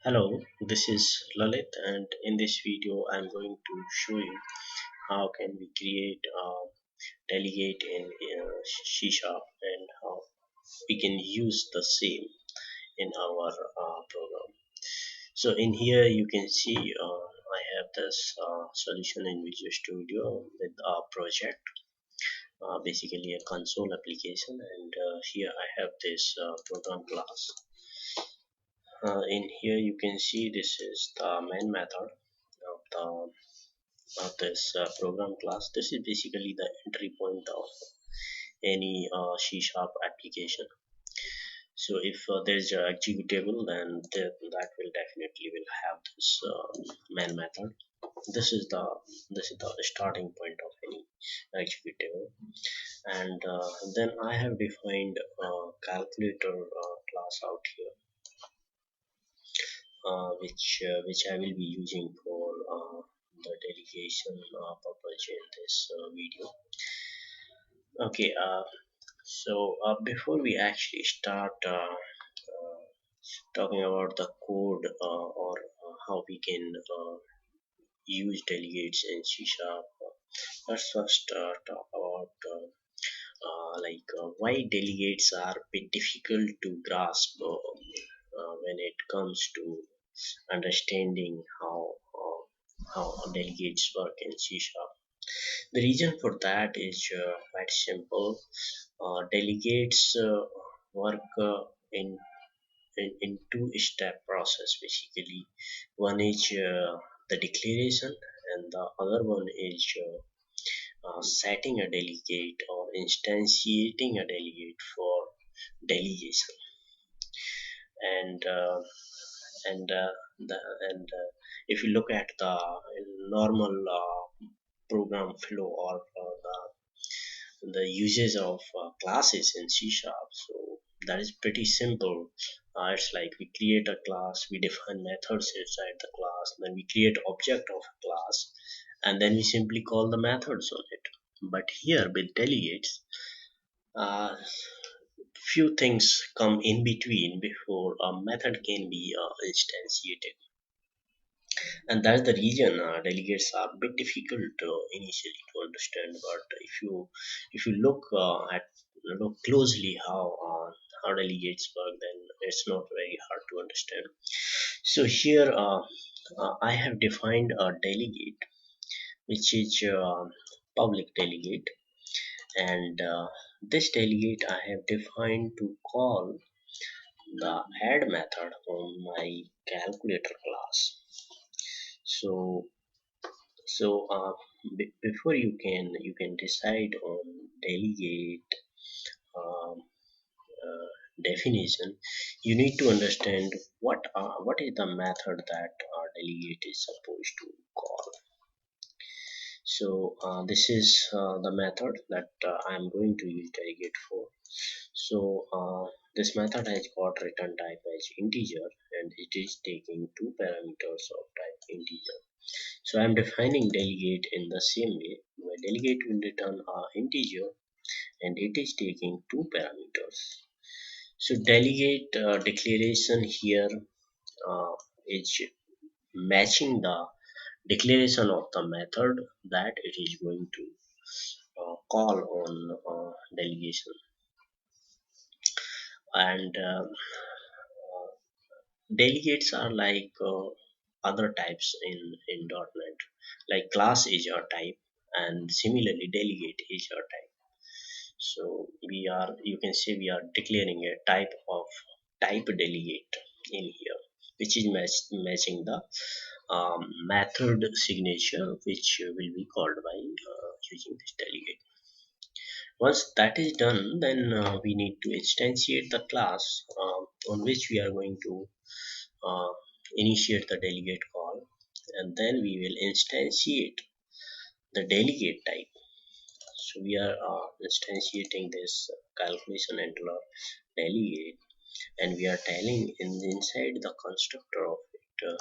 Hello, this is Lalit, and in this video I'm going to show you how can we create a delegate in C# and how we can use the same in our program. So in here you can see I have this solution in Visual Studio with a project, basically a console application, and here I have this program class. In here you can see this is the main method of this program class. This is basically the entry point of any C# application. So if there is an executable, then that will definitely will have this main method. This is the starting point of any executable, and then I have defined a calculator class out here, which I will be using for the delegation purpose in this video. Okay, before we actually start talking about the code or how we can use delegates in C sharp, let's first talk about why delegates are a bit difficult to grasp when it comes to understanding how delegates work in C sharp. The reason for that is quite simple. Delegates work in two-step process basically. One is the declaration, and the other one is setting a delegate or instantiating a delegate for delegation. And and the and if you look at the normal program flow or the uses of classes in C sharp, so that is pretty simple. It's like we create a class, we define methods inside the class, then we create object of a class, and then we simply call the methods on it. But here with delegates, uh, few things come in between before a method can be instantiated, and that's the reason delegates are a bit difficult initially to understand. But if you look closely how delegates work, then it's not very hard to understand. So here I have defined a delegate, which is public delegate, and this delegate I have defined to call the add method on my calculator class. So before you can decide on delegate um, definition, you need to understand what is the method that delegate is supposed to call. So this is the method that I am going to use delegate for. So this method has got return type as integer, and it is taking two parameters of type integer. So I am defining delegate in the same way. My delegate will return a integer, and it is taking two parameters. So delegate declaration here is matching the declaration of the method that it is going to call on delegation. And delegates are like other types in .NET, like class is a type, and similarly delegate is a type. So you can say we are declaring a type of type delegate in here, which is matching the method signature, which will be called by using this delegate. Once that is done, then we need to instantiate the class on which we are going to uh, initiate the delegate call, and then we will instantiate the delegate type. So we are instantiating this calculation handler delegate, and we are telling inside the constructor of it,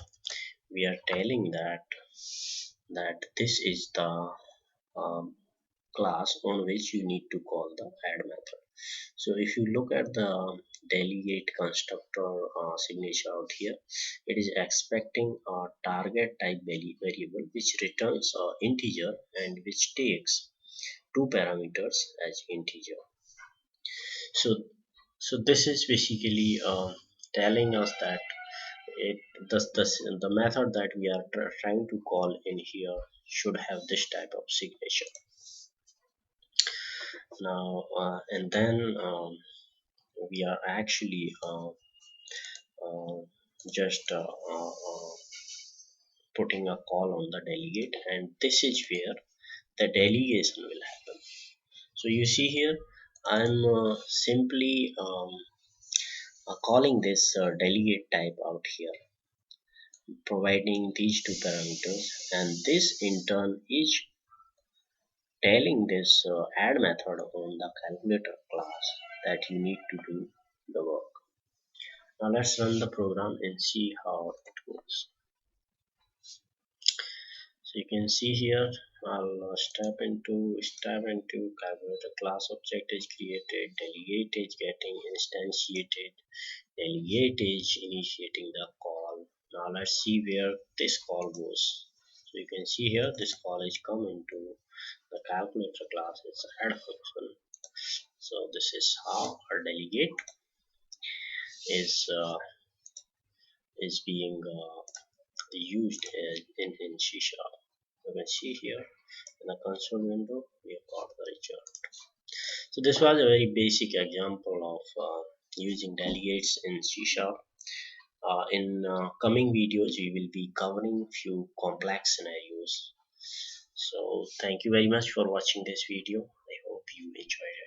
we are telling that this is the um, class on which you need to call the add method. So if you look at the delegate constructor signature out here. It is expecting a target type variable which returns a integer and which takes two parameters as integer. So so this is basically telling us that it the method that we are trying to call in here should have this type of signature. Now and then we are actually uh, just putting a call on the delegate, and this is where the delegation will happen. So you see here, I'm simply calling this delegate type out here, providing these two parameters, and this in turn is telling this add method on the calculator class that you need to do the work. Now let's run the program and see how it goes. So you can see here, I'll step into calculator class object is created, delegate is getting instantiated, delegate is initiating the call. Now let's see where this call goes. So you can see here this call is coming to the calculator class, it's add function. So this is how our delegate is being used in C sharp. You can see here in the console window we have got the result. So this was a very basic example of using delegates in C sharp. In coming videos we will be covering few complex scenarios. So thank you very much for watching this video. I hope you enjoyed it.